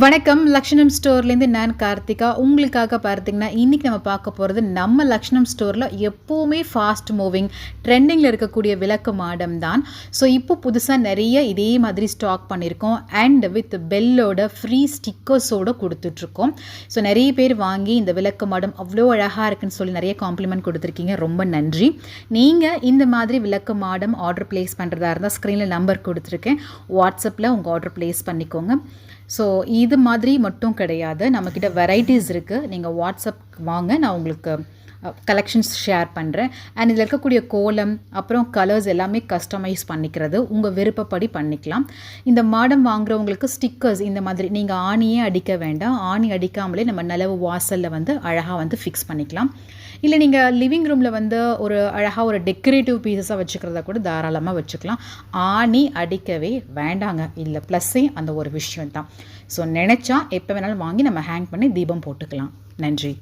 வணக்கம். லக்ஷணம் ஸ்டோர்லேருந்து நான் கார்த்திகா. உங்களுக்காக பார்த்தீங்கன்னா இன்றைக்கி நம்ம பார்க்க போகிறது நம்ம லக்ஷணம் ஸ்டோரில் எப்போவுமே ஃபாஸ்ட் மூவிங் ட்ரெண்டிங்கில் இருக்கக்கூடிய விளக்கு மாடம் தான். ஸோ இப்போ புதுசாக நிறைய இதே மாதிரி ஸ்டாக் பண்ணியிருக்கோம். அண்ட் வித் பெல்லோட ஃப்ரீ ஸ்டிக்கர்ஸோடு கொடுத்துட்ருக்கோம். ஸோ நிறைய பேர் வாங்கி இந்த விளக்கு மாடம் அவ்வளோ அழகாக இருக்குன்னு சொல்லி நிறைய காம்ப்ளிமெண்ட் கொடுத்துருக்கீங்க. ரொம்ப நன்றி. நீங்கள் இந்த மாதிரி விளக்கு மாடம் ஆர்டர் ப்ளேஸ் பண்ணுறதா இருந்தால் ஸ்க்ரீனில் நம்பர் கொடுத்துருக்கேன். வாட்ஸ்அப்பில் உங்கள் ஆர்டர் ப்ளேஸ் பண்ணிக்கோங்க. ஸோ இது மாதிரி மட்டும் கிடையாது, நம்மக்கிட்ட வெரைட்டிஸ் இருக்குது. நீங்கள் வாட்ஸ்அப் வாங்க, நான் உங்களுக்கு கலெக்ஷன்ஸ் ஷேர் பண்ணுறேன். அண்ட் இதில் இருக்கக்கூடிய கோலம் அப்புறம் கலர்ஸ் எல்லாமே கஸ்டமைஸ் பண்ணிக்கிறது உங்கள் விருப்பப்படி பண்ணிக்கலாம். இந்த மாடம் வாங்குறவங்களுக்கு ஸ்டிக்கர்ஸ் இந்த மாதிரி நீங்கள் ஆணியே அடிக்க வேண்டாம். ஆணி அடிக்காமலே நம்ம நிலவு வாசலில் வந்து அழகாக வந்து ஃபிக்ஸ் பண்ணிக்கலாம். இல்லை நீங்கள் லிவிங் ரூமில் வந்து ஒரு அழகாக ஒரு டெக்கரேட்டிவ் பீசஸாக வச்சுக்கிறத கூட தாராளமாக வச்சுக்கலாம். ஆணி அடிக்கவே வேண்டாங்க. இல்லை ப்ளஸ்ஸே அந்த ஒரு விஷயம் தான். ஸோ நினச்சா எப்போ வேணாலும் வாங்கி நம்ம ஹேங் பண்ணி தீபம் போட்டுக்கலாம். நன்றி.